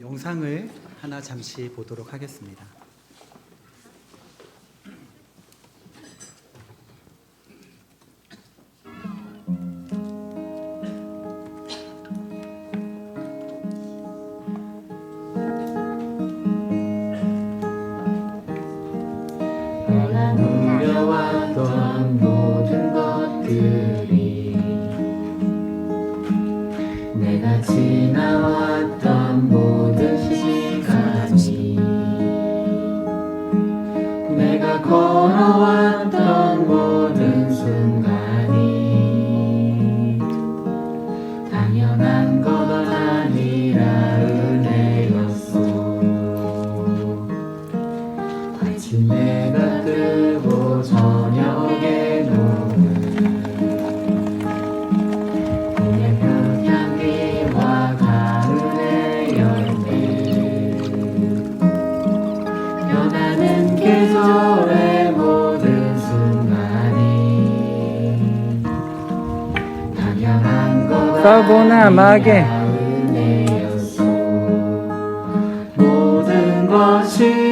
영상을 하나 잠시 보도록 하겠습니다. 내가 누려왔던 모든 것들이, 내가 지나왔던 모든 시간이, 내가 걸어왔던 모든 순간이 당연한 것 아니라 은혜였어. 아침 내가 뜨고 저녁에 노는 봄의 꽃향기와 가을의 열매, 변하는 계절의 모든 순간이 당연한 것 서보나 마게 은혜였어. 모든 것이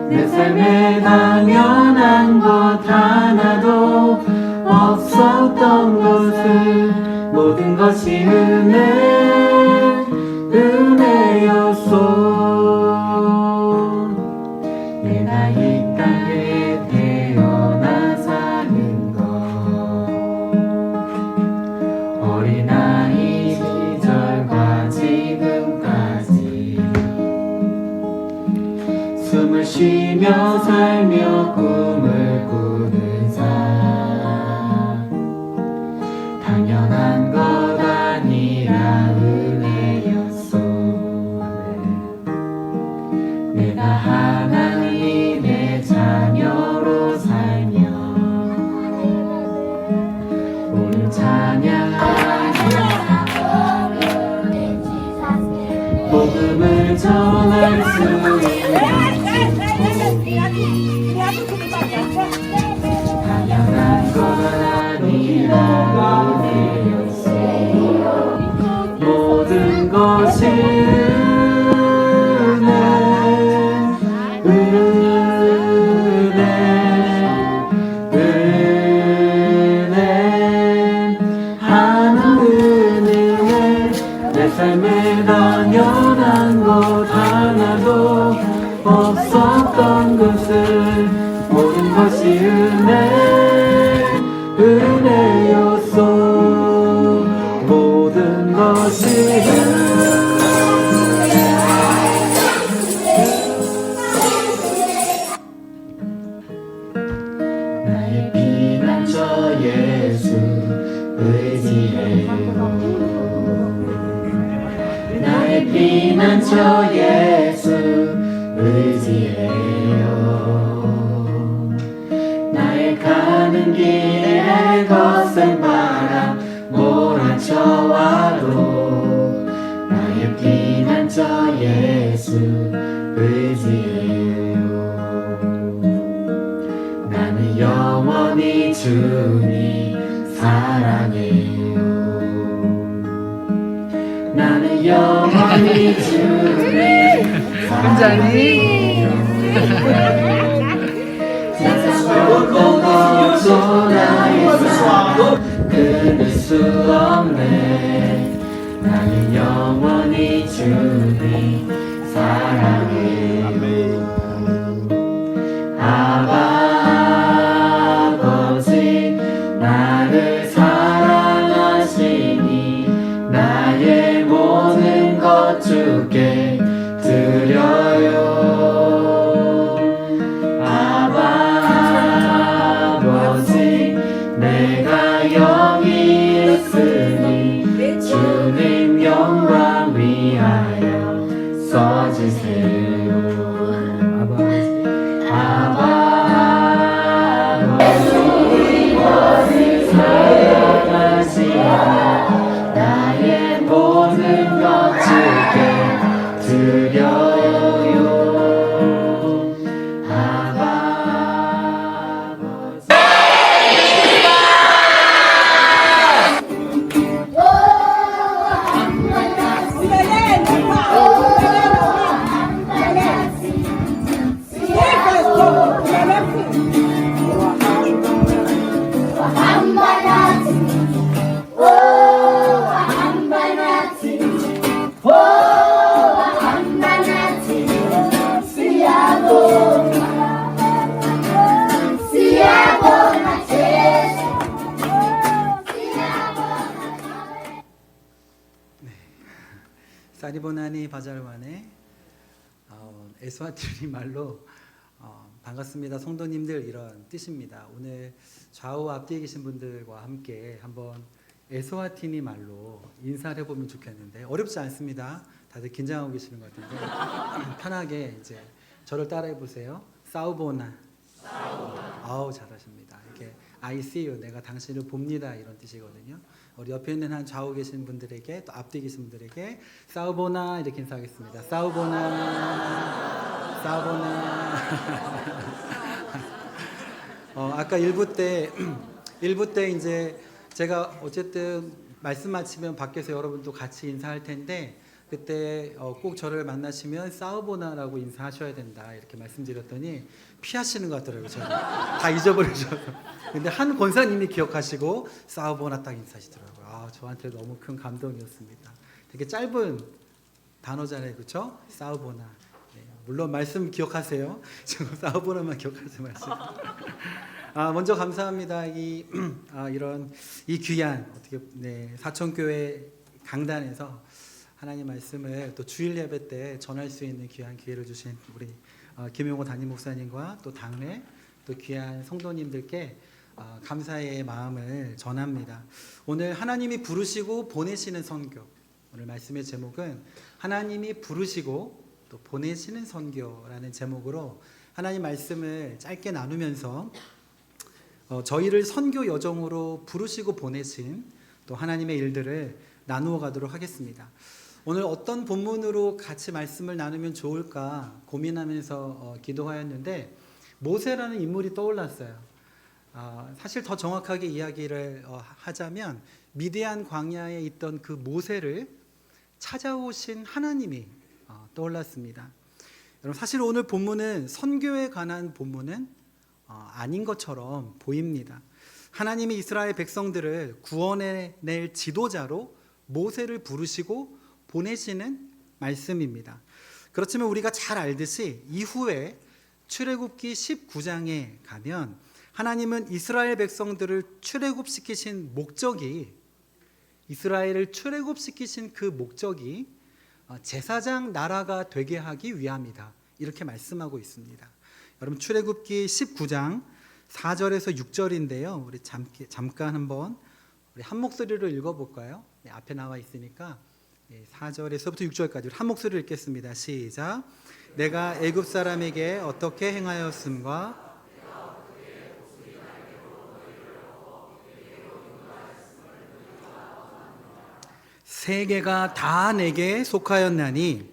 내 삶에 당연한 것 하나도 없었던 것을 모든 것이 은혜였어. 내가 이 땅에 태어나 사는 것, 어린아이 시절과 지금까지 숨을 쉬며 살며 꿈을 꾸는 삶, 당연한 것 아니라 은혜였어. 내가 하나님의 자녀로 살며 오늘 찬양하며 복음을 전할 수 있는 당연한 것 아니라 은혜였어. 모든 것이 내 삶에 당연한 것 하나도 없었던 것을 모든 것이 은혜였어. 모든 것이 나의 피난처 예수 의지해요. 나의 피난처 예수 의지해요. 나의 가는 길에 거센 바람 몰아쳐와도 나의 피난처 예수 의지해요. 나는 영원히 주님 사랑해요. 나는 영원히 주님 사랑해요. 세상 모든 것도 나의 사랑 끊을 수 없네. 나는 영원히 주님 사랑해요. 아버지 나를 사랑하시니 나의 모든 것 주께 드려요. 아버지 내가 여기 있으니 주님 영광 위하여 써주세요. 아버지 사랑하시니 나의 모든 것 주께 사리보나니 바자르만의 에스와티니 말로 반갑습니다 성도님들 이런 뜻입니다. 오늘 좌우 앞뒤에 계신 분들과 함께 한번 에스와티니 말로 인사를 해보면 좋겠는데 어렵지 않습니다. 다들 긴장하고 계시는 것 같은데 편하게 이제 저를 따라해 보세요. 사우보나. 아우 잘하십니다. 이렇게 I see you, 내가 당신을 봅니다 이런 뜻이거든요. 우리 옆에 있는 한 좌우 계신 분들에게 또 앞뒤에 계신 분들에게 사우보나 이렇게 인사하겠습니다. 사우보나, 사우보나. 아까 일부 때 이제 제가 어쨌든 말씀 마치면 밖에서 여러분도 같이 인사할 텐데 그때 꼭 저를 만나시면 사우보나라고 인사하셔야 된다 이렇게 말씀드렸더니 피하시는 것 같더라고요. 저는 다 잊어버리셔서. 근데 한 권사님이 기억하시고 사우보나 딱 인사하시더라고요. 저한테 너무 큰 감동이었습니다. 되게 짧은 단어잖아요, 그렇죠? 사우보나. 네, 물론 말씀 기억하세요. 지금 사우보나만 기억하지 마시고. 먼저 감사합니다. 이런 이 귀한 어떻게 사천교회 강단에서 하나님 말씀을 또 주일 예배 때 전할 수 있는 귀한 기회를 주신 우리 김용호 담임 목사님과 또 당회 또 귀한 성도님들께 감사의 마음을 전합니다. 오늘 하나님이 부르시고 보내시는 선교. 오늘 말씀의 제목은 하나님이 부르시고 또 보내시는 선교라는 제목으로 하나님 말씀을 짧게 나누면서 저희를 선교 여정으로 부르시고 보내신 또 하나님의 일들을 나누어 가도록 하겠습니다. 오늘 어떤 본문으로 같이 말씀을 나누면 좋을까 고민하면서 기도하였는데 모세라는 인물이 떠올랐어요. 사실 더 정확하게 이야기를 하자면 미디안 광야에 있던 그 모세를 찾아오신 하나님이 떠올랐습니다. 여러분 사실 오늘 본문은 선교에 관한 본문은 아닌 것처럼 보입니다. 하나님이 이스라엘 백성들을 구원해낼 지도자로 모세를 부르시고 보내시는 말씀입니다. 그렇지만 우리가 잘 알듯이 이후에 출애굽기 19장에 가면 하나님은 이스라엘 백성들을 출애굽시키신 목적이 이스라엘을 출애굽시키신 그 목적이 제사장 나라가 되게 하기 위함이다. 이렇게 말씀하고 있습니다. 여러분 출애굽기 19장 4절에서 6절인데요. 우리 잠깐 한번 우리 한 목소리로 읽어볼까요? 앞에 나와 있으니까 4절에서부터 6절까지 한 목소리로 읽겠습니다. 시작. 내가 애굽 사람에게 어떻게 행하였음과 세계가 다 내게 속하였나니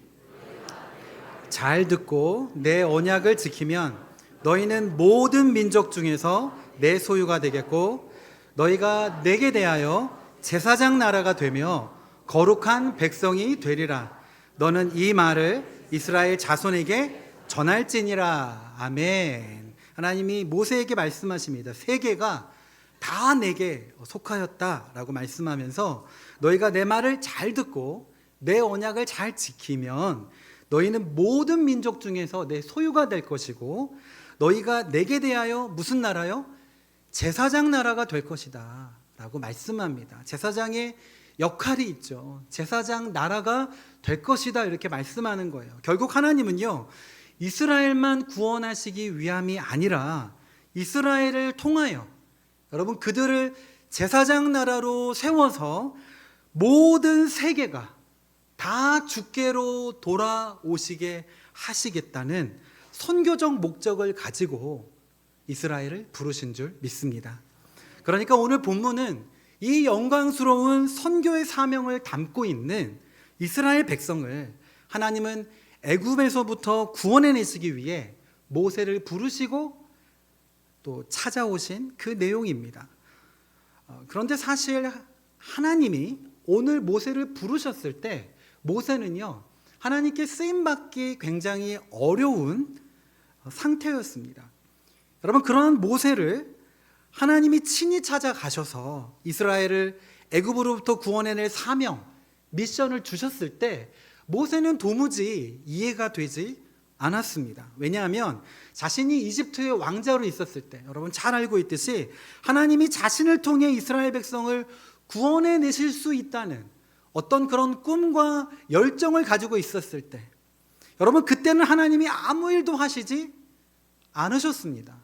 잘 듣고 내 언약을 지키면 너희는 모든 민족 중에서 내 소유가 되겠고 너희가 내게 대하여 제사장 나라가 되며 거룩한 백성이 되리라. 너는 이 말을 이스라엘 자손에게 전할지니라. 아멘. 하나님이 모세에게 말씀하십니다. 세계가 다 내게 속하였다라고 말씀하면서 너희가 내 말을 잘 듣고 내 언약을 잘 지키면 너희는 모든 민족 중에서 내 소유가 될 것이고 너희가 내게 대하여 무슨 나라요? 제사장 나라가 될 것이다 라고 말씀합니다. 제사장의 역할이 있죠. 제사장 나라가 될 것이다 이렇게 말씀하는 거예요. 결국 하나님은요 이스라엘만 구원하시기 위함이 아니라 이스라엘을 통하여 여러분 그들을 제사장 나라로 세워서 모든 세계가 다 주께로 돌아오시게 하시겠다는 선교적 목적을 가지고 이스라엘을 부르신 줄 믿습니다. 그러니까 오늘 본문은 이 영광스러운 선교의 사명을 담고 있는 이스라엘 백성을 하나님은 애굽에서부터 구원해내시기 위해 모세를 부르시고 또 찾아오신 그 내용입니다. 그런데 사실 하나님이 오늘 모세를 부르셨을 때 모세는요 하나님께 쓰임받기 굉장히 어려운 상태였습니다. 여러분 그러한 모세를 하나님이 친히 찾아가셔서 이스라엘을 애굽으로부터 구원해낼 사명, 미션을 주셨을 때 모세는 도무지 이해가 되지 않았습니다. 왜냐하면 자신이 이집트의 왕자로 있었을 때 여러분 잘 알고 있듯이 하나님이 자신을 통해 이스라엘 백성을 구원해내실 수 있다는 어떤 그런 꿈과 열정을 가지고 있었을 때, 여러분 그때는 하나님이 아무 일도 하시지 않으셨습니다.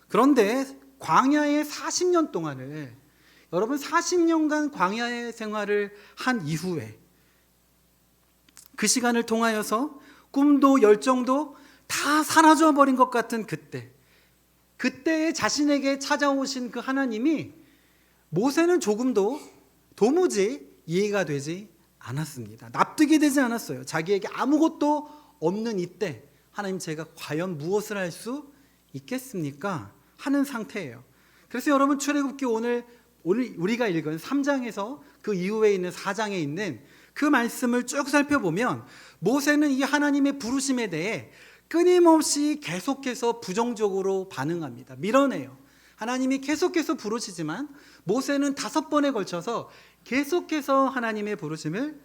그런데 광야의 40년 동안을, 여러분 40년간 광야의 생활을 한 이후에 그 시간을 통하여서 꿈도 열정도 다 사라져 버린 것 같은 그때의 자신에게 찾아오신 그 하나님이 모세는 조금도 도무지 이해가 되지 않았습니다. 납득이 되지 않았어요. 자기에게 아무것도 없는 이때 하나님, 제가 과연 무엇을 할 수 있겠습니까? 하는 상태예요. 그래서 여러분 출애굽기 오늘 우리가 읽은 3장에서 그 이후에 있는 4장에 있는 그 말씀을 쭉 살펴보면 모세는 이 하나님의 부르심에 대해 끊임없이 계속해서 부정적으로 반응합니다. 밀어내요. 하나님이 계속해서 부르시지만 모세는 5번에 걸쳐서 계속해서 하나님의 부르심을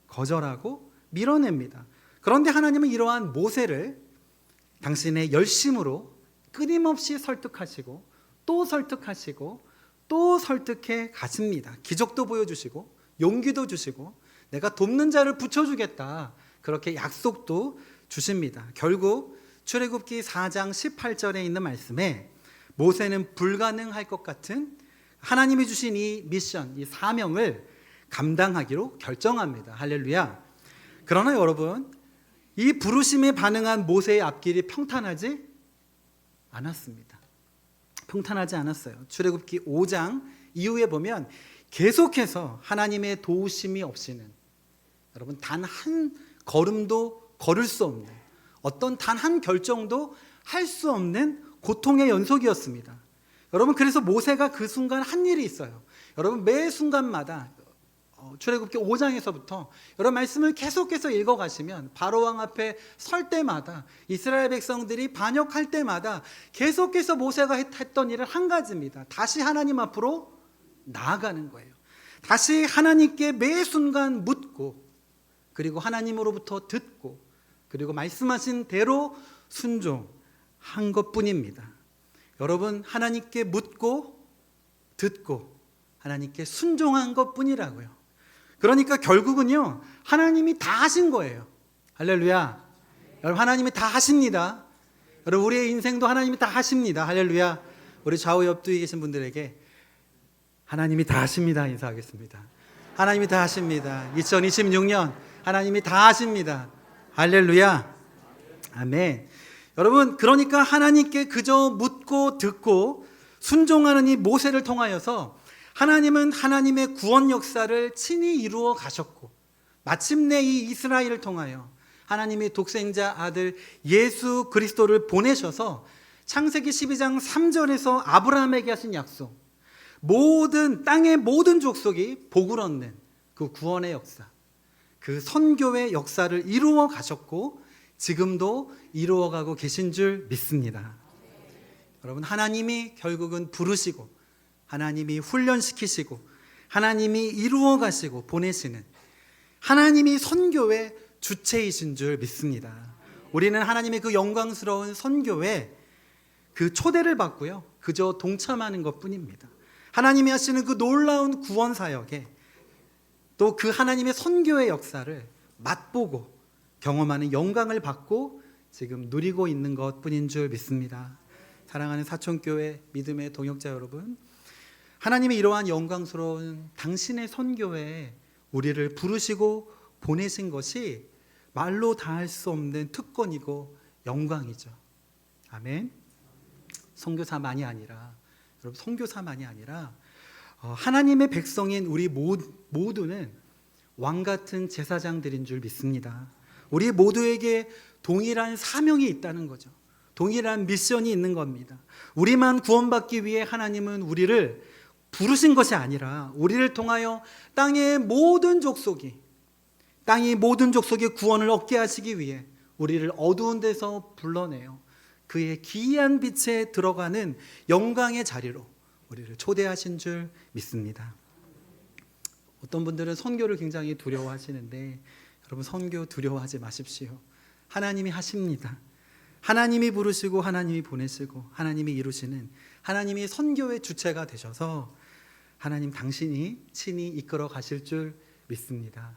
거절하고 밀어냅니다. 그런데 하나님은 이러한 모세를 당신의 열심으로 끊임없이 설득하시고 또 설득하시고 또 설득해 가십니다. 기적도 보여주시고 용기도 주시고 내가 돕는 자를 붙여주겠다, 그렇게 약속도 주십니다. 결국 출애굽기 4장 18절에 있는 말씀에 모세는 불가능할 것 같은 하나님이 주신 이 미션, 이 사명을 감당하기로 결정합니다. 할렐루야. 그러나 여러분, 이 부르심에 반응한 모세의 앞길이 평탄하지 않았습니다. 평탄하지 않았어요. 출애굽기 5장 이후에 보면 계속해서 하나님의 도우심이 없이는, 여러분 단 한 걸음도 걸을 수 없는, 어떤 단 한 결정도 할 수 없는 고통의 연속이었습니다. 여러분 그래서 모세가 그 순간 한 일이 있어요. 여러분 매 순간마다 출애굽기 5장에서부터 여러분 말씀을 계속해서 읽어가시면 바로왕 앞에 설 때마다, 이스라엘 백성들이 반역할 때마다 계속해서 모세가 했던 일은 한 가지입니다. 다시 하나님 앞으로 나아가는 거예요. 다시 하나님께 매 순간 묻고, 그리고 하나님으로부터 듣고, 그리고 말씀하신 대로 순종한 것뿐입니다. 여러분 하나님께 묻고 듣고 하나님께 순종한 것뿐이라고요. 그러니까 결국은요, 하나님이 다 하신 거예요. 할렐루야. 여러분 하나님이 다 하십니다. 여러분 우리의 인생도 하나님이 다 하십니다. 할렐루야. 우리 좌우 옆뒤에 계신 분들에게 하나님이 다 하십니다 인사하겠습니다. 하나님이 다 하십니다. 2026년 하나님이 다 하십니다. 할렐루야. 아멘. 여러분 그러니까 하나님께 그저 묻고 듣고 순종하는 이 모세를 통하여서 하나님은 하나님의 구원 역사를 친히 이루어 가셨고, 마침내 이 이스라엘을 통하여 하나님의 독생자 아들 예수 그리스도를 보내셔서 창세기 12장 3절에서 아브라함에게 하신 약속, 모든 땅의 모든 족속이 복을 얻는 그 구원의 역사, 그 선교의 역사를 이루어 가셨고 지금도 이루어가고 계신 줄 믿습니다. 여러분 하나님이 결국은 부르시고 하나님이 훈련시키시고 하나님이 이루어 가시고 보내시는 하나님이 선교의 주체이신 줄 믿습니다. 우리는 하나님의 그 영광스러운 선교에 그 초대를 받고요, 그저 동참하는 것뿐입니다. 하나님이 하시는 그 놀라운 구원 사역에 또 그 하나님의 선교의 역사를 맛보고 경험하는 영광을 받고 지금 누리고 있는 것뿐인 줄 믿습니다. 사랑하는 사촌교회 믿음의 동역자 여러분, 하나님의 이러한 영광스러운 당신의 선교에 우리를 부르시고 보내신 것이 말로 다할 수 없는 특권이고 영광이죠. 아멘. 선교사만이 아니라, 여러분 선교사만이 아니라 하나님의 백성인 우리 모두는 왕 같은 제사장들인 줄 믿습니다. 우리 모두에게 동일한 사명이 있다는 거죠. 동일한 미션이 있는 겁니다. 우리만 구원받기 위해 하나님은 우리를 부르신 것이 아니라 우리를 통하여 땅의 모든 족속이 구원을 얻게 하시기 위해 우리를 어두운 데서 불러내어 그의 기이한 빛에 들어가는 영광의 자리로 우리를 초대하신 줄 믿습니다. 어떤 분들은 선교를 굉장히 두려워하시는데 여러분 선교 두려워하지 마십시오. 하나님이 하십니다. 하나님이 부르시고 하나님이 보내시고 하나님이 이루시는 하나님이 선교의 주체가 되셔서 하나님 당신이 친히 이끌어 가실 줄 믿습니다.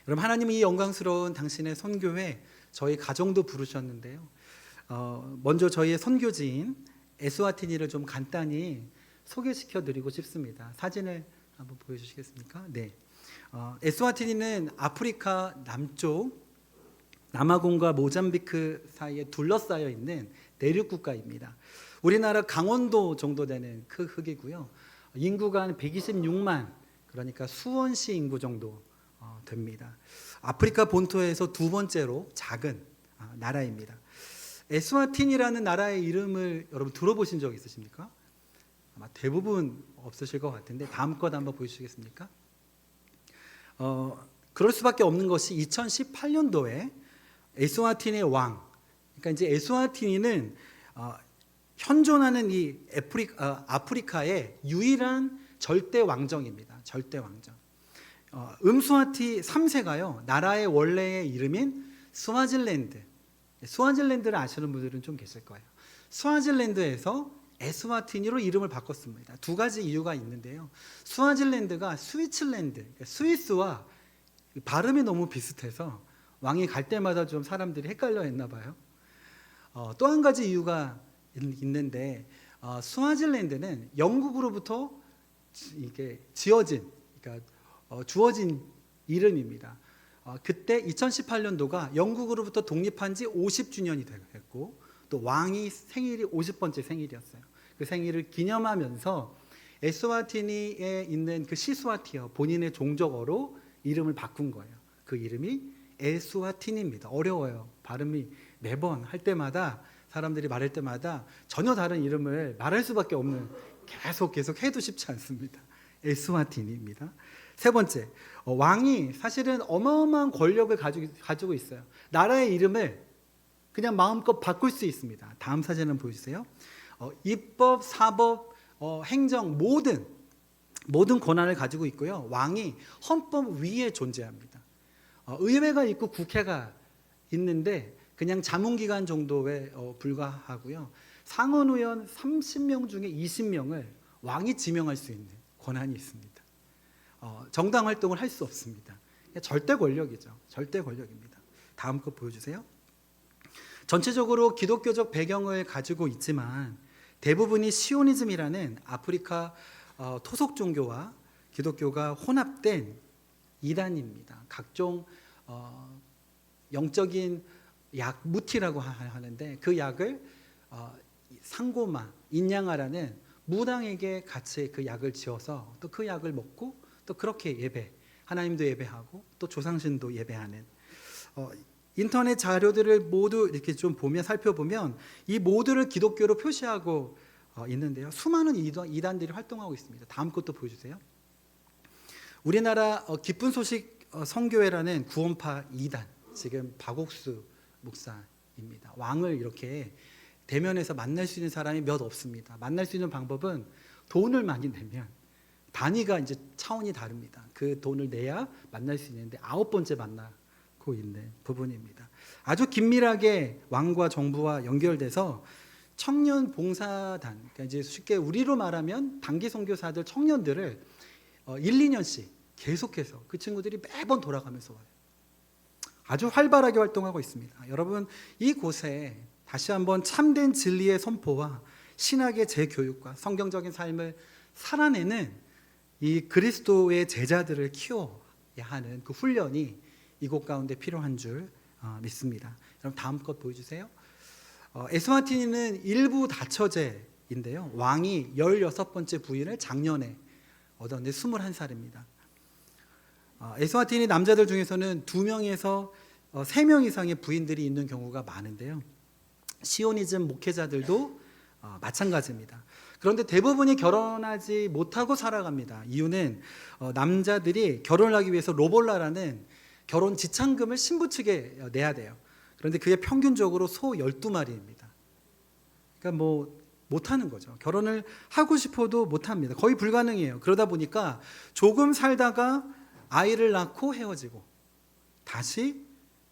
여러분, 하나님이 이 영광스러운 당신의 선교회 저희 가정도 부르셨는데요. 먼저 저희의 선교지인 에스와티니를 좀 간단히 소개시켜 드리고 싶습니다. 사진을 한번 보여주시겠습니까? 네. 에스와티니는 아프리카 남쪽 남아공과 모잠비크 사이에 둘러싸여 있는 내륙 국가입니다. 우리나라 강원도 정도 되는 그 크기고요. 인구가 한 126만, 그러니까 수원시 인구 정도 됩니다. 아프리카 본토에서 두 번째로 작은 나라입니다. 에스와틴이라는 나라의 이름을 여러분 들어보신 적 있으십니까? 아마 대부분 없으실 것 같은데 다음 것 한번 보여주시겠습니까? 그럴 수밖에 없는 것이 2018년도에 에스와틴의 왕, 그러니까 이제 에스와티니는 현존하는 이 아프리카의 유일한 절대 왕정입니다. 절대 왕정. 음스와티 3세가요 나라의 원래의 이름인 스와질랜드. 스와질랜드를 아시는 분들은 좀 계실 거예요. 스와질랜드에서 에스와티니로 이름을 바꿨습니다. 두 가지 이유가 있는데요. 스와질랜드가 스위츠랜드, 그러니까 스위스와 발음이 너무 비슷해서 왕이 갈 때마다 좀 사람들이 헷갈려 했나 봐요. 또 한 가지 이유가 있는데 스와질랜드는 영국으로부터 이게 지어진, 그러니까 주어진 이름입니다. 그때 2018년도가 영국으로부터 독립한 지 50주년이 됐고 또 왕이 생일이 50번째 생일이었어요. 그 생일을 기념하면서 에스와티니에 있는 그 시스와티어, 본인의 종족어로 이름을 바꾼 거예요. 그 이름이 에스와티니입니다. 어려워요. 발음이 매번 할 때마다 사람들이 말할 때마다 전혀 다른 이름을 말할 수밖에 없는, 계속 해도 쉽지 않습니다. 에스와티니입니다. 세 번째, 왕이 사실은 어마어마한 권력을 가지고 있어요. 나라의 이름을 그냥 마음껏 바꿀 수 있습니다. 다음 사진을 보여주세요. 입법, 사법, 행정 모든 권한을 가지고 있고요. 왕이 헌법 위에 존재합니다. 의회가 있고 국회가 있는데 그냥 자문기관 정도에 불과하고요. 상원의원 30명 중에 20명을 왕이 지명할 수 있는 권한이 있습니다. 정당 활동을 할 수 없습니다. 절대 권력이죠. 절대 권력입니다. 다음 거 보여주세요. 전체적으로 기독교적 배경을 가지고 있지만 대부분이 시오니즘이라는 아프리카 토속 종교와 기독교가 혼합된 이단입니다. 각종 영적인 약, 무티라고 하는데 그 약을 상고마, 인양아라는 무당에게 같이 그 약을 지어서 또 그 약을 먹고 또 그렇게 하나님도 예배하고 또 조상신도 예배하는 인터넷 자료들을 모두 이렇게 좀 살펴보면 이 모두를 기독교로 표시하고 있는데요. 수많은 이단들이 활동하고 있습니다. 다음 것도 보여주세요. 우리나라 기쁜 소식 선교회라는 구원파 이단, 지금 박옥수 목사입니다. 왕을 이렇게 대면에서 만날 수 있는 사람이 몇 없습니다. 만날 수 있는 방법은 돈을 많이 내면, 단위가 이제 차원이 다릅니다. 그 돈을 내야 만날 수 있는데 9번째 만나고 있는 부분입니다. 아주 긴밀하게 왕과 정부와 연결돼서 청년 봉사단, 그러니까 이제 쉽게 우리로 말하면 단기 선교사들 청년들을 1, 2년씩 계속해서 그 친구들이 매번 돌아가면서 와요. 아주 활발하게 활동하고 있습니다. 여러분, 이곳에 다시 한번 참된 진리의 선포와 신학의 재교육과 성경적인 삶을 살아내는 이 그리스도의 제자들을 키워야 하는 그 훈련이 이곳 가운데 필요한 줄 믿습니다. 여러분, 다음 것 보여주세요. 에스와티니는 일부 다처제인데요. 왕이 16번째 부인을 작년에 얻었는데 21살입니다. 에스와티니 남자들 중에서는 2명에서 3명 이상의 부인들이 있는 경우가 많은데요. 시오니즘 목회자들도 마찬가지입니다. 그런데 대부분이 결혼하지 못하고 살아갑니다. 이유는 남자들이 결혼을 하기 위해서 로볼라라는 결혼 지참금을 신부 측에 내야 돼요. 그런데 그게 평균적으로 소 12마리입니다. 그러니까 못하는 거죠. 결혼을 하고 싶어도 못합니다. 거의 불가능해요. 그러다 보니까 조금 살다가 아이를 낳고 헤어지고 다시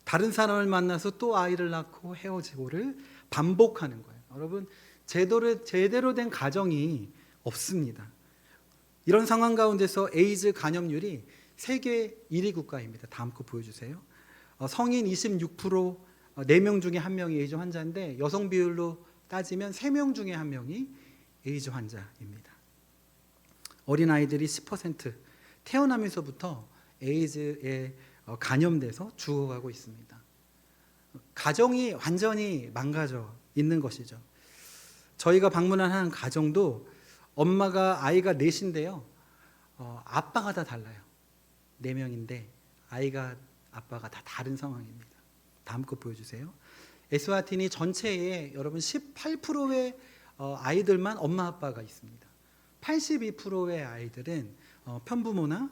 다른 사람을 만나서 또 아이를 낳고 헤어지고를 반복하는 거예요. 여러분, 제대로 된 가정이 없습니다. 이런 상황 가운데서 에이즈 감염률이 세계 1위 국가입니다. 다음 거 보여주세요. 성인 26%, 4명 중에 1명이 에이즈 환자인데 여성 비율로 따지면 3명 중에 1명이 에이즈 환자입니다. 어린아이들이 10% 태어나면서부터 에이즈에 감염돼서 죽어가고 있습니다. 가정이 완전히 망가져 있는 것이죠. 저희가 방문한 한 가정도 엄마가 아이가 넷인데요. 아빠가 다 달라요. 4명인데 아빠가 다 다른 상황입니다. 다음 거 보여주세요. 에스와티니 전체에 여러분 18%의 아이들만 엄마 아빠가 있습니다. 82%의 아이들은 편부모나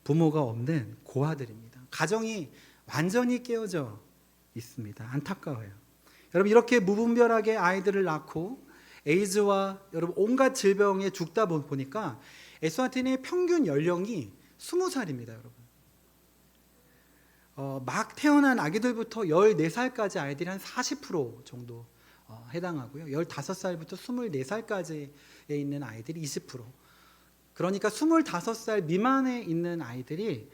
부모가 없는 고아들입니다. 가정이 완전히 깨어져 있습니다. 안타까워요. 여러분 이렇게 무분별하게 아이들을 낳고 에이즈와 여러분 온갖 질병에 죽다 보니까 에스와티니의 평균 연령이 20살입니다, 여러분. 막 태어난 아기들부터 14살까지 아이들이 한 40% 정도 해당하고요. 15살부터 24살까지에 있는 아이들이 20%. 그러니까 25살 미만에 있는 아이들이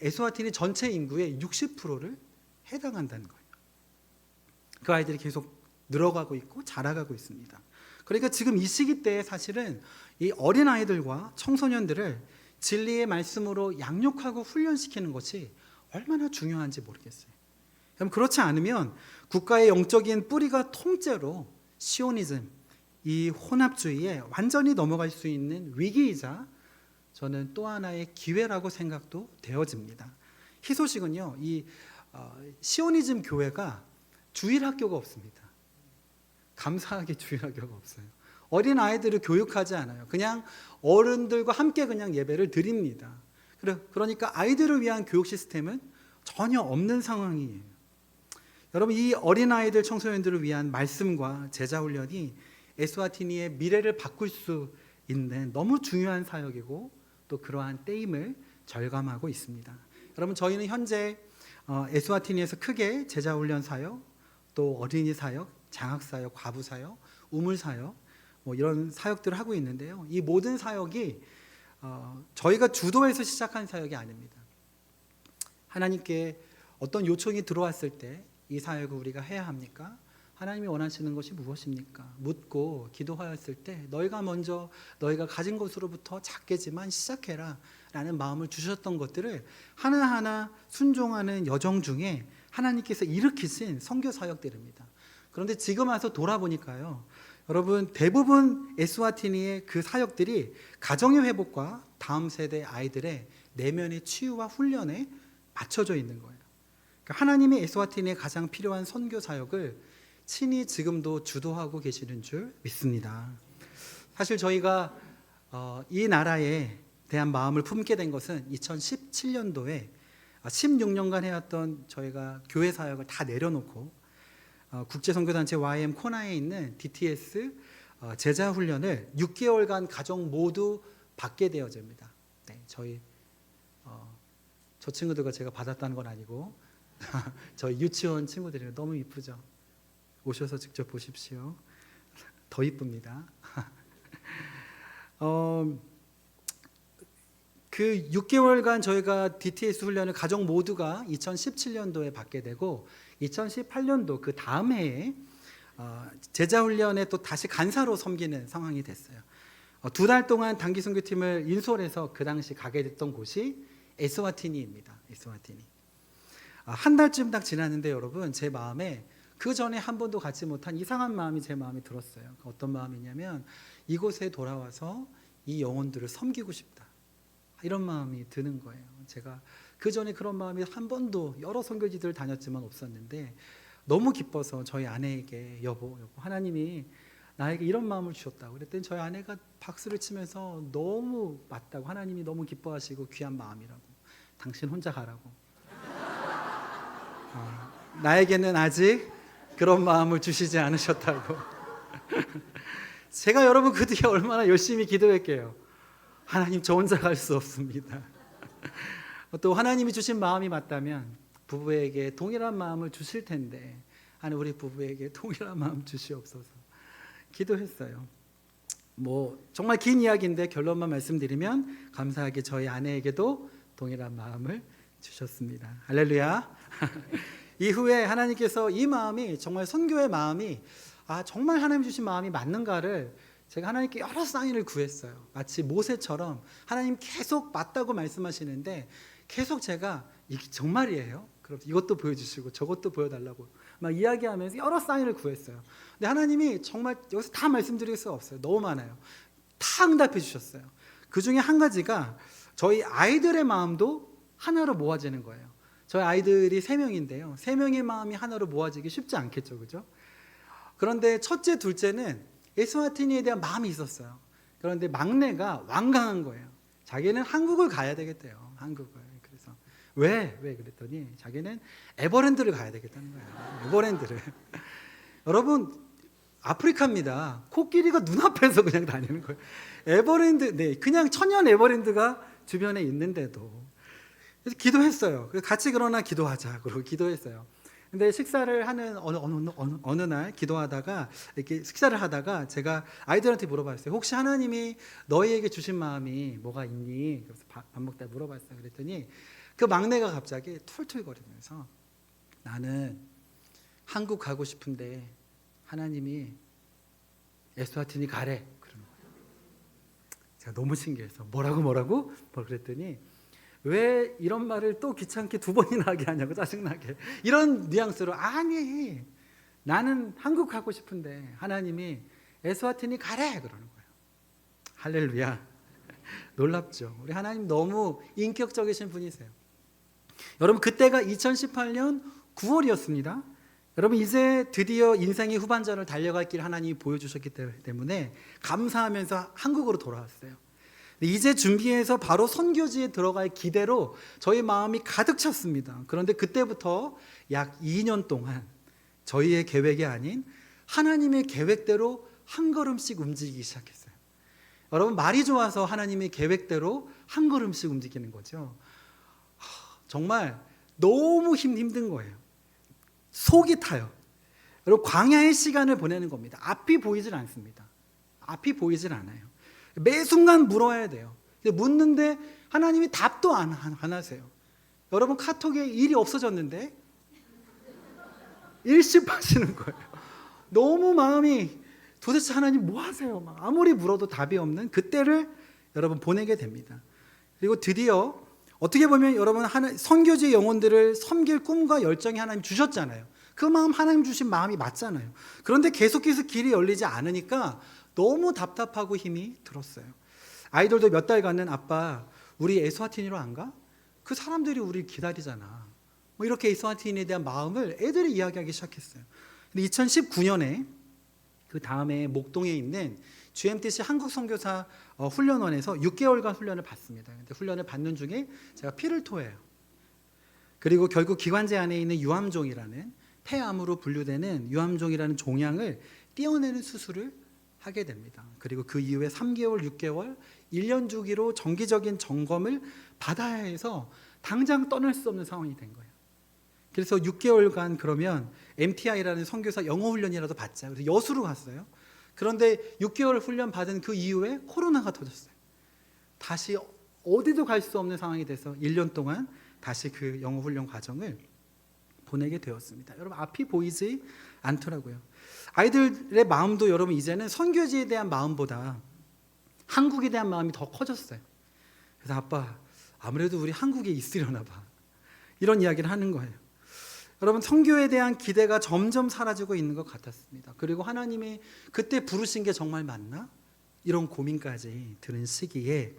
에스와티니 전체 인구의 60%를 해당한다는 거예요. 그 아이들이 계속 늘어가고 있고 자라가고 있습니다. 그러니까 지금 이 시기 때 사실은 이 어린 아이들과 청소년들을 진리의 말씀으로 양육하고 훈련시키는 것이 얼마나 중요한지 모르겠어요. 그렇지 않으면 국가의 영적인 뿌리가 통째로 시오니즘, 이 혼합주의에 완전히 넘어갈 수 있는 위기이자 저는 또 하나의 기회라고 생각도 되어집니다. 희소식은요, 이 시오니즘 교회가 주일학교가 없습니다. 감사하게 주일학교가 없어요. 어린 아이들을 교육하지 않아요. 그냥 어른들과 함께 그냥 예배를 드립니다. 그러니까 아이들을 위한 교육 시스템은 전혀 없는 상황이에요. 여러분 이 어린 아이들 청소년들을 위한 말씀과 제자 훈련이 에스와티니의 미래를 바꿀 수 있는 너무 중요한 사역이고 또 그러한 때임을 절감하고 있습니다. 여러분 저희는 현재 에스와티니에서 크게 제자 훈련 사역, 또 어린이 사역, 장학 사역, 과부 사역, 우물 사역 이런 사역들을 하고 있는데요. 이 모든 사역이 저희가 주도해서 시작한 사역이 아닙니다. 하나님께 어떤 요청이 들어왔을 때 이 사역을 우리가 해야 합니까? 하나님이 원하시는 것이 무엇입니까? 묻고 기도하였을 때 너희가 먼저 너희가 가진 것으로부터 작게지만 시작해라 라는 마음을 주셨던 것들을 하나하나 순종하는 여정 중에 하나님께서 일으키신 선교 사역들입니다. 그런데 지금 와서 돌아보니까요, 여러분 대부분 에스와티니의 그 사역들이 가정의 회복과 다음 세대 아이들의 내면의 치유와 훈련에 맞춰져 있는 거예요. 그러니까 하나님이 에스와티니에 가장 필요한 선교 사역을 친히 지금도 주도하고 계시는 줄 믿습니다. 사실 저희가 이 나라에 대한 마음을 품게 된 것은 2017년도에 16년간 해왔던 저희가 교회 사역을 다 내려놓고 국제선교단체 YM 코나에 있는 DTS 제자 훈련을 6개월간 가정 모두 받게 되어집니다. 네, 저 친구들과 제가 받았다는 건 아니고 저희 유치원 친구들이 너무 이쁘죠. 오셔서 직접 보십시오. 더 이쁩니다. 그 6개월간 저희가 DTS 훈련을 가정 모두가 2017년도에 받게 되고 2018년도 그 다음 해에 제자 훈련에 또 다시 간사로 섬기는 상황이 됐어요. 2달 동안 단기 선교팀을 인솔해서 그 당시 가게 됐던 곳이 에스와티니입니다. 에스와티니. 한 달쯤 딱 지났는데 여러분 제 마음에 그 전에 한 번도 갖지 못한 이상한 마음이 제 마음에 들었어요. 어떤 마음이냐면 이곳에 돌아와서 이 영혼들을 섬기고 싶다. 이런 마음이 드는 거예요. 제가 그 전에 그런 마음이 한 번도 여러 선교지들을 다녔지만 없었는데 너무 기뻐서 저희 아내에게 여보 하나님이 나에게 이런 마음을 주셨다고 그랬더니 저희 아내가 박수를 치면서 너무 맞다고 하나님이 너무 기뻐하시고 귀한 마음이라고 당신 혼자 가라고 나에게는 아직 그런 마음을 주시지 않으셨다고 제가 여러분 그 뒤에 얼마나 열심히 기도했게요. 하나님 저 혼자 갈 수 없습니다. 또 하나님이 주신 마음이 맞다면 부부에게 동일한 마음을 주실 텐데 하나님 우리 부부에게 동일한 마음 주시옵소서 기도했어요. 정말 긴 이야기인데 결론만 말씀드리면 감사하게 저희 아내에게도 동일한 마음을 주셨습니다. 할렐루야. 이후에 하나님께서 이 마음이 정말 선교의 마음이 정말 하나님 주신 마음이 맞는가를 제가 하나님께 여러 사인을 구했어요. 마치 모세처럼 하나님 계속 맞다고 말씀하시는데 계속 제가 이게 정말이에요? 그럼 이것도 보여주시고 저것도 보여달라고 막 이야기하면서 여러 사인을 구했어요. 근데 하나님이 정말 여기서 다 말씀드릴 수가 없어요. 너무 많아요. 다 응답해 주셨어요. 그 중에 한 가지가 저희 아이들의 마음도 하나로 모아지는 거예요. 저희 아이들이 3명인데요. 3명의 마음이 하나로 모아지기 쉽지 않겠죠, 그죠? 그런데 첫째, 둘째는 에스와티니에 대한 마음이 있었어요. 그런데 막내가 완강한 거예요. 자기는 한국을 가야 되겠대요. 한국을. 그래서 왜 그랬더니 자기는 에버랜드를 가야 되겠다는 거예요. 에버랜드를. 여러분, 아프리카입니다. 코끼리가 눈앞에서 그냥 다니는 거예요. 에버랜드, 네, 그냥 천연 에버랜드가 주변에 있는데도. 그래서 기도했어요. 같이 그러나 기도하자. 그러고 기도했어요. 근데 식사를 하는 어느 날 기도하다가 이렇게 식사를 하다가 제가 아이들한테 물어봤어요. 혹시 하나님이 너희에게 주신 마음이 뭐가 있니? 그래서 밥 먹다 물어봤어요. 그랬더니 그 막내가 갑자기 툴툴거리면서 나는 한국 가고 싶은데 하나님이 에스와티니 가래. 그러는 거예요. 제가 너무 신기해서 뭐라고 그랬더니 왜 이런 말을 또 귀찮게 2번이나 하게 하냐고 짜증나게 이런 뉘앙스로 아니 나는 한국 가고 싶은데 하나님이 에스와티니 가래 그러는 거예요. 할렐루야. 놀랍죠. 우리 하나님 너무 인격적이신 분이세요. 여러분 그때가 2018년 9월이었습니다. 여러분 이제 드디어 인생의 후반전을 달려갈 길 하나님이 보여주셨기 때문에 감사하면서 한국으로 돌아왔어요. 이제 준비해서 바로 선교지에 들어갈 기대로 저희 마음이 가득 찼습니다. 그런데 그때부터 약 2년 동안 저희의 계획이 아닌 하나님의 계획대로 한 걸음씩 움직이기 시작했어요. 여러분 말이 좋아서 하나님의 계획대로 한 걸음씩 움직이는 거죠. 정말 너무 힘든 거예요. 속이 타요. 여러분 광야의 시간을 보내는 겁니다. 앞이 보이질 않습니다. 앞이 보이질 않아요. 매 순간 물어야 돼요. 묻는데 하나님이 답도 안 하세요. 여러분 카톡에 일이 없어졌는데 일십하시는 거예요. 너무 마음이 도대체 하나님 뭐 하세요? 막 아무리 물어도 답이 없는 그때를 여러분 보내게 됩니다. 그리고 드디어 어떻게 보면 여러분 선교지의 영혼들을 섬길 꿈과 열정이 하나님 주셨잖아요. 그 마음 하나님 주신 마음이 맞잖아요. 그런데 계속해서 길이 열리지 않으니까 너무 답답하고 힘이 들었어요. 아이들도 몇 달간은 아빠 우리 에스와티니로 안 가? 그 사람들이 우리 기다리잖아. 뭐 이렇게 에스와티니에 대한 마음을 애들이 이야기하기 시작했어요. 근데 2019년에 그 다음에 목동에 있는 GMTC 한국선교사 훈련원에서 6개월간 훈련을 받습니다. 근데 훈련을 받는 중에 제가 피를 토해요. 그리고 결국 기관지 안에 있는 유암종이라는 폐암으로 분류되는 유암종이라는 종양을 떼어내는 수술을 하게 됩니다. 그리고 그 이후에 3개월, 6개월, 1년 주기로 정기적인 점검을 받아야 해서 당장 떠날 수 없는 상황이 된 거예요. 그래서 6개월간 그러면 MTI라는 선교사 영어 훈련이라도 받자. 그래서 여수로 갔어요. 그런데 6개월 훈련 받은 그 이후에 코로나가 터졌어요. 다시 어디도 갈 수 없는 상황이 돼서 1년 동안 다시 그 영어 훈련 과정을 보내게 되었습니다. 여러분 앞이 보이지 않더라고요. 아이들의 마음도 여러분 이제는 선교지에 대한 마음보다 한국에 대한 마음이 더 커졌어요. 그래서 아빠 아무래도 우리 한국에 있으려나 봐. 이런 이야기를 하는 거예요. 여러분 선교에 대한 기대가 점점 사라지고 있는 것 같았습니다. 그리고 하나님이 그때 부르신 게 정말 맞나? 이런 고민까지 드는 시기에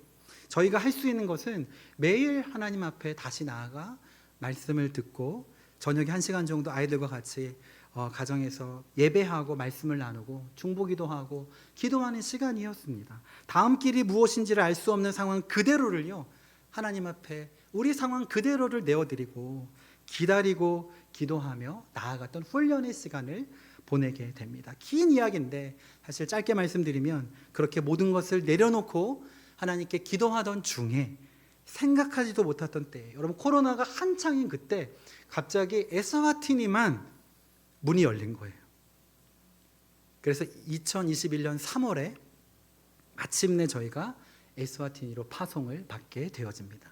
저희가 할 수 있는 것은 매일 하나님 앞에 다시 나아가 말씀을 듣고 저녁에 1시간 정도 아이들과 같이 가정에서 예배하고 말씀을 나누고 중보기도하고 기도하는 시간이었습니다. 다음 길이 무엇인지를 알 수 없는 상황 그대로를요 하나님 앞에 우리 상황 그대로를 내어드리고 기다리고 기도하며 나아갔던 훈련의 시간을 보내게 됩니다. 긴 이야기인데 사실 짧게 말씀드리면 그렇게 모든 것을 내려놓고 하나님께 기도하던 중에 생각하지도 못했던 때 여러분 코로나가 한창인 그때 갑자기 에스와티니만 문이 열린 거예요. 그래서 2021년 3월에 마침내 저희가 에스와티니로 파송을 받게 되어집니다.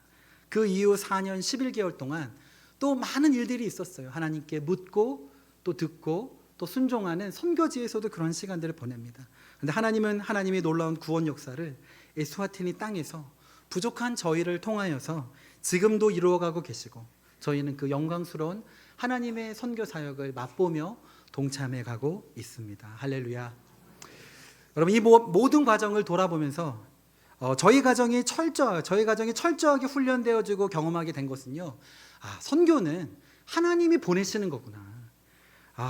그 이후 4년 11개월 동안 또 많은 일들이 있었어요. 하나님께 묻고 또 듣고 또 순종하는 선교지에서도 그런 시간들을 보냅니다. 그런데 하나님은 하나님의 놀라운 구원 역사를 에스와티니 땅에서 부족한 저희를 통하여서 지금도 이루어가고 계시고, 저희는 그 영광스러운 하나님의 선교 사역을 맛보며 동참해가고 있습니다. 할렐루야. 여러분, 이 모든 과정을 돌아보면서 저희 가정이 철저하게 훈련되어지고 경험하게 된 것은요, 선교는 하나님이 보내시는 거구나.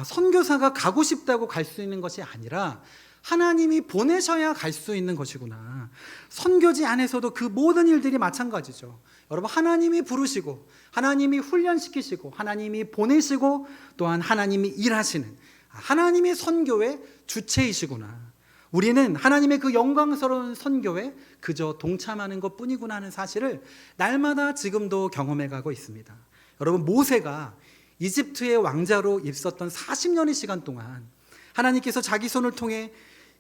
선교사가 가고 싶다고 갈 수 있는 것이 아니라 하나님이 보내셔야 갈 수 있는 것이구나. 선교지 안에서도 그 모든 일들이 마찬가지죠. 여러분, 하나님이 부르시고 하나님이 훈련시키시고 하나님이 보내시고 또한 하나님이 일하시는 하나님의 선교의 주체이시구나. 우리는 하나님의 그 영광스러운 선교에 그저 동참하는 것뿐이구나 하는 사실을 날마다 지금도 경험해가고 있습니다. 여러분, 모세가 이집트의 왕자로 있었던 40년의 시간 동안 하나님께서 자기 손을 통해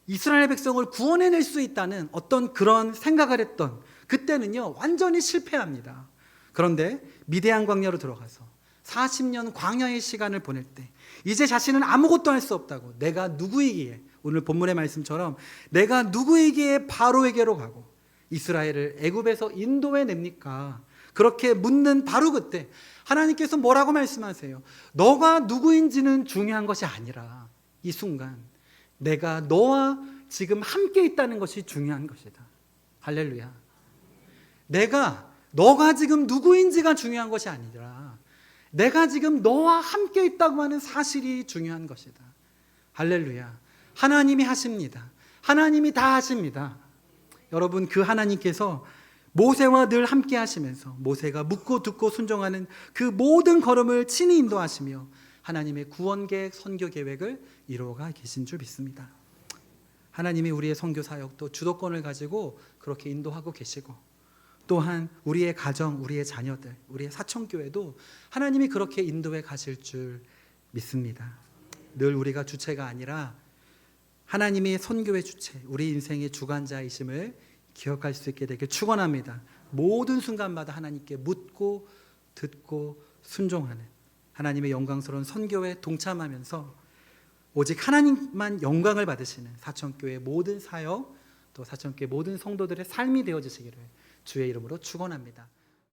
이스라엘 백성을 구원해낼 수 있다는 어떤 그런 생각을 했던 그때는요, 완전히 실패합니다. 그런데 미디안 광야로 들어가서 40년 광야의 시간을 보낼 때 이제 자신은 아무것도 할 수 없다고, 내가 누구이기에, 오늘 본문의 말씀처럼 내가 누구이기에 바로에게로 가고 이스라엘을 애굽에서 인도해 냅니까? 그렇게 묻는 바로 그때 하나님께서 뭐라고 말씀하세요? 너가 누구인지는 중요한 것이 아니라 이 순간 내가 너와 지금 함께 있다는 것이 중요한 것이다. 할렐루야. 너가 지금 누구인지가 중요한 것이 아니라 내가 지금 너와 함께 있다고 하는 사실이 중요한 것이다. 할렐루야. 하나님이 하십니다. 하나님이 다 하십니다. 여러분, 그 하나님께서 모세와 늘 함께 하시면서 모세가 묻고 듣고 순종하는 그 모든 걸음을 친히 인도하시며 하나님의 구원 계획, 선교 계획을 이루어가 계신 줄 믿습니다. 하나님이 우리의 선교 사역도 주도권을 가지고 그렇게 인도하고 계시고, 또한 우리의 가정, 우리의 자녀들, 우리의 사천교회도 하나님이 그렇게 인도해 가실 줄 믿습니다. 늘 우리가 주체가 아니라 하나님이 선교의 주체, 우리 인생의 주관자이심을 기억할 수 있게 되길 축원합니다. 모든 순간마다 하나님께 묻고 듣고 순종하는 하나님의 영광스러운 선교에 동참하면서 오직 하나님만 영광을 받으시는 사천교회 모든 사역, 또 사천교회 모든 성도들의 삶이 되어지시기를 주의 이름으로 축원합니다.